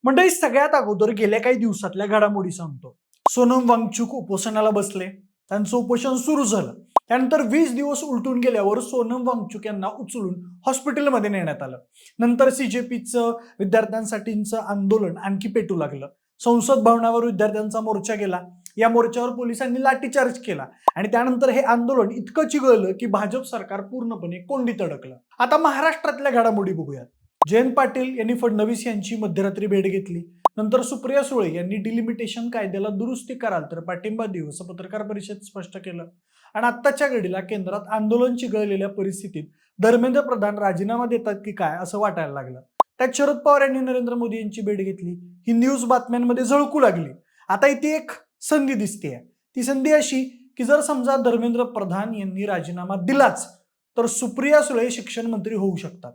मंडळी, सगळ्यात अगोदर गेल्या काही दिवसातल्या घडामोडी सांगतो. सोनम वांगचुक उपोषणाला बसले. त्यांचं उपोषण सुरू झालं. त्यानंतर 20 दिवस उलटून गेल्यावर सोनम वांगचुक यांना उचलून हॉस्पिटलमध्ये नेण्यात आलं. नंतर सीजेपीचं विद्यार्थ्यांसाठीचं आंदोलन आणखी पेटू लागलं. संसद भवनावर विद्यार्थ्यांचा मोर्चा गेला. या मोर्चावर पोलिसांनी लाठीचार्ज केला आणि त्यानंतर हे आंदोलन इतकं चिघळलं की भाजप सरकार पूर्णपणे कोंडीत अडकलं. आता महाराष्ट्रातल्या घडामोडी बघूयात. जयंत पाटील यांनी फडणवीस यांची मध्यरात्री भेट घेतली. नंतर सुप्रिया सुळे यांनी डिलिमिटेशन कायद्याला दुरुस्ती कराल तर पाठिंबा देऊ असं पत्रकार परिषदेत स्पष्ट केलं. आणि आत्ताच्या घडीला केंद्रात आंदोलन चिघळलेल्या परिस्थितीत धर्मेंद्र प्रधान राजीनामा देतात की काय असं वाटायला लागलं. त्यात शरद पवार यांनी नरेंद्र मोदी यांची भेट घेतली. ही न्यूज बातम्यांमध्ये झळकू लागली. आता इथे एक संधी दिसते. ती संधी अशी की जर समजा धर्मेंद्र प्रधान यांनी राजीनामा दिलाच तर सुप्रिया सुळे शिक्षण मंत्री होऊ शकतात.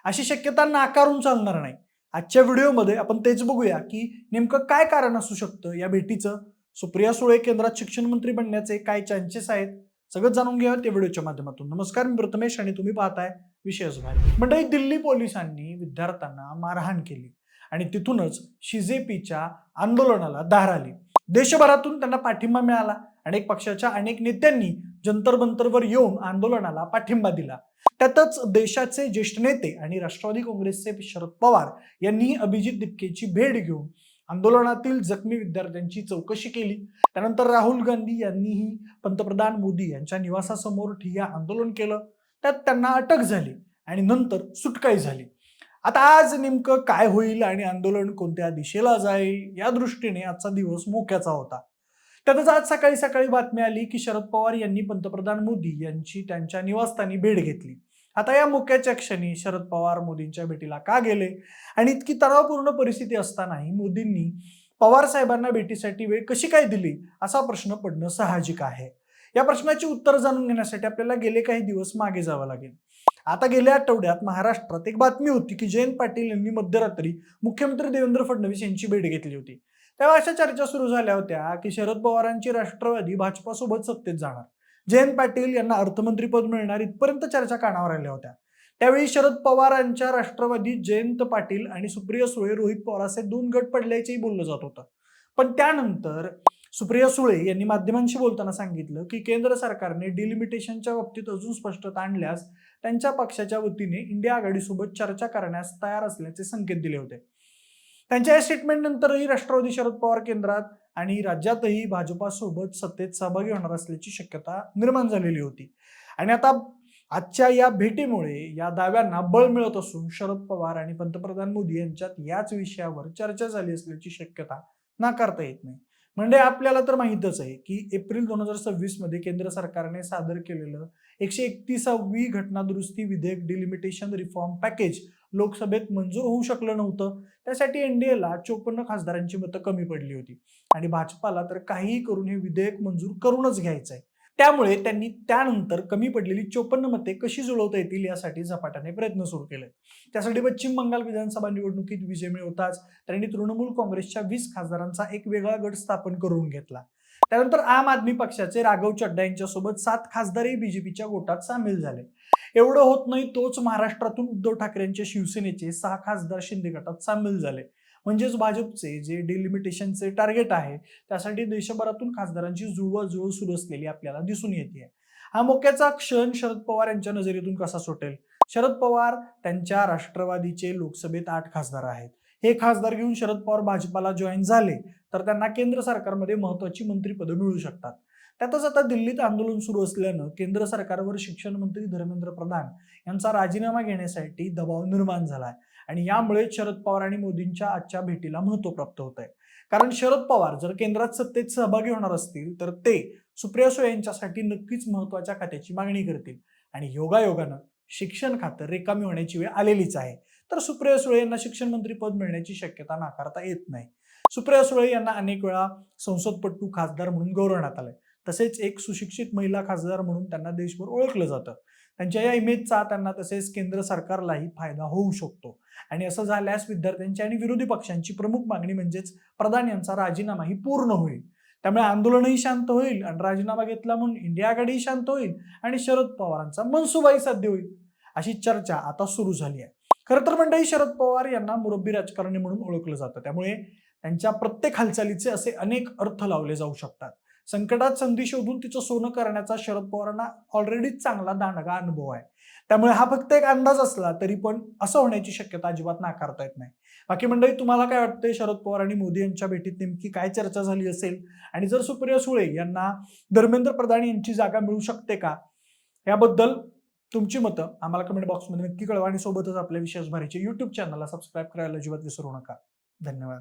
अशी शक्यता नाकारून चालणार नाही. आजच्या व्हिडिओमध्ये आपण तेच बघूया की नेमकं काय कारण असू शकतं या भेटीचं. सुप्रिया सुळे केंद्रात शिक्षण मंत्री बनण्याचे काय चान्सेस आहेत, सगळं जाणून घ्या त्या व्हिडिओच्या माध्यमातून. नमस्कार, मी प्रथमेश आणि तुम्ही पाहताय विशेष भारी. मंडळी, दिल्ली पोलिसांनी विद्यार्थ्यांना मारहाण केली आणि तिथूनच सीजेपीच्या आंदोलनाला धार आली. देशभरातून त्यांना पाठिंबा मिळाला. अनेक पक्षाच्या अनेक नेत्यांनी जंतर मंतरवर येऊन आंदोलनाला पाठिंबा दिला. त्यातच देशाचे ज्येष्ठ नेते आणि राष्ट्रवादी काँग्रेसचे शरद पवार यांनी अभिजित दिपकेची भेट घेऊन आंदोलनातील जखमी विद्यार्थ्यांची चौकशी केली. त्यानंतर राहुल गांधी यांनीही पंतप्रधान मोदी यांच्या निवासासमोर ठिय्या आंदोलन केलं. त्यात त्यांना अटक झाली आणि नंतर सुटकाही झाली. आता आज नेमकं काय होईल आणि आंदोलन कोणत्या दिशेला जाईल या दृष्टीने आजचा दिवस मोक्याचा होता. त्यातच आज सकाळी सकाळी बातमी आली की शरद पवार यांनी पंतप्रधान मोदी यांची त्यांच्या निवासस्थानी भेट घेतली. आता या मोक्याच्या क्षणी शरद पवार मोदींच्या भेटीला का गेले आणि इतकी तणावपूर्ण परिस्थिती असतानाही मोदींनी पवार साहेबांना भेटीसाठी वेळ कशी काय दिली असा प्रश्न पडणं साहजिक आहे. या प्रश्नाची उत्तर जाणून घेण्यासाठी आपल्याला गेले काही दिवस मागे जावं लागेल. आता गेल्या आठवड्यात महाराष्ट्रात एक बातमी होती की जयंत पाटील यांनी मध्यरात्री मुख्यमंत्री देवेंद्र फडणवीस यांची भेट घेतली होती. तेव्हा अशा चर्चा सुरू झाल्या होत्या की शरद पवारांची राष्ट्रवादी भाजपासोबत सत्तेत जाणार, जयंत पाटील यांना अर्थमंत्रीपद मिळणार, इथपर्यंत चर्चा कानावर आल्या होत्या. त्यावेळी शरद पवारांच्या राष्ट्रवादी जयंत पाटील आणि सुप्रिया सुळे, रोहित पवार असे 2 गट पडल्याचेही बोललं जात होतं. पण त्यानंतर सुप्रिया सुळे यांनी माध्यमांशी बोलताना सांगितलं की केंद्र सरकारने डिलिमिटेशनच्या बाबतीत अजून स्पष्टता आणल्यास त्यांच्या पक्षाच्या वतीने इंडिया आघाडीसोबत चर्चा करण्यास तयार असल्याचे संकेत दिले होते. त्यांच्या या स्टेटमेंट नंतरही राष्ट्रवादी शरद पवार केंद्रात आणि राज्यातही भाजपासोबत सत्तेत सहभागी होणार असल्याची शक्यता निर्माण झालेली होती. आणि आता आजच्या या भेटीमुळे या दाव्यांना बळ मिळत असून शरद पवार आणि पंतप्रधान मोदी यांच्यात याच विषयावर चर्चा झाली असल्याची शक्यता नाकारता येत नाही. म्हणजे आपल्याला तर माहीतच आहे की एप्रिल 2026 मध्ये केंद्र सरकारने सादर केलेलं 131वी घटना दुरुस्ती विधेयक डिलिमिटेशन रिफॉर्म पॅकेज लोकसभेत मंजूर होऊ शकलं नव्हतं. त्यासाठी एनडीएला 54 खासदारांची मतं कमी पडली होती आणि भाजपाला तर काहीही करून हे विधेयक मंजूर करूनच घ्यायचंय. त्यामुळे त्यांनी त्यानंतर कमी पडलेली 54 मते कशी जुळवता येतील यासाठी झपाट्याने प्रयत्न सुरू केले. त्यासाठी पश्चिम बंगाल विधानसभा निवडणुकीत विजय मिळवताच त्यांनी तृणमूल काँग्रेसच्या 20 खासदारांचा एक वेगळा गट स्थापन करून घेतला. त्यानंतर आम आदमी पक्षाचे राघव चड्डा यांच्यासोबत 7 खासदारही बीजेपीच्या गोटात सामील झाले. एवढं होत नाही तोच महाराष्ट्रातून उद्धव ठाकरेंच्या शिवसेनेचे 6 खासदार शिंदे गटात सामील झाले. म्हणजेच भाजपचे जे डिलिमिटेशनचे टार्गेट आहे त्यासाठी देशभरातून खासदारांची जुळवाजुळव सुरू असलेली आपल्याला दिसून येते. हा मोक्याचा क्षण शरद पवार यांच्या नजरेतून कसा सुटेल? शरद पवार त्यांच्या राष्ट्रवादीचे लोकसभेत 8 खासदार आहेत. हे खासदार घेऊन शरद पवार भाजपाला जॉईन झाले तर त्यांना केंद्र सरकारमध्ये महत्वाची मंत्रिपदं मिळू शकतात. त्यातच आता दिल्लीत आंदोलन सुरू असल्यानं केंद्र सरकारवर शिक्षण मंत्री धर्मेंद्र प्रधान यांचा राजीनामा घेण्यासाठी दबाव निर्माण झालाय आणि यामुळे शरद पवार आणि मोदींच्या आजच्या भेटीला महत्व प्राप्त होत आहे. कारण शरद पवार जर केंद्रात सत्तेत सहभागी होणार असतील तर ते सुप्रिया सुळे यांच्यासाठी नक्कीच महत्वाच्या खात्याची मागणी करतील आणि योगायोगानं शिक्षण खातं रिकामी होण्याची वेळ आलेलीच आहे. तर सुप्रिया सुळे यांना शिक्षण मंत्री पद मिळण्याची शक्यता नाकारता येत नाही. सुप्रिया सुळे यांना अनेक वेळा संसदपटू खासदार म्हणून गौरवण्यात आलंय. तसेच एक सुशिक्षित महिला खासदार म्हणून त्यांना देशभर ओळखलं जातं. त्यांच्या या इमेजचा त्यांना तसेच केंद्र सरकारलाही फायदा होऊ शकतो आणि असं झाल्यास विद्यार्थ्यांची आणि विरोधी पक्षांची प्रमुख मागणी म्हणजेच प्रधान यांचा राजीनामाही पूर्ण होईल. त्यामुळे आंदोलनही शांत होईल आणि राजीनामा घेतला म्हणून इंडिया आघाडीही शांत होईल आणि शरद पवारांचा मनसुबाही साध्य होईल. अशी चर्चा आता सुरू झाली आहे. खरं तर मंडळी, शरद पवार यांना मुरब्बी राजकारणी म्हणून ओळखलं जातं. त्यामुळे त्यांच्या प्रत्येक हालचालीचे असे अनेक अर्थ लावले जाऊ शकतात. संकटात संधी शोधून तिचं सोनं करण्याचा शरद पवारांना ऑलरेडीच चांगला दांडगा अनुभव आहे. त्यामुळे हा फक्त एक अंदाज असला तरी पण असं होण्याची शक्यता अजिबात नाकारता येत नाही. बाकी मंडळी, तुम्हाला काय वाटतंय? शरद पवार आणि मोदी यांच्या भेटीत नेमकी काय चर्चा झाली असेल? आणि जर सुप्रिया सुळे यांना धर्मेंद्र प्रधान यांची जागा मिळू शकते का, याबद्दल तुमची मतं आम्हाला कमेंट बॉक्समध्ये नक्की कळवा. आणि सोबतच आपल्या विशेष भारीचे YouTube चॅनलला सबस्क्राईब करायला अजिबात विसरू नका. धन्यवाद.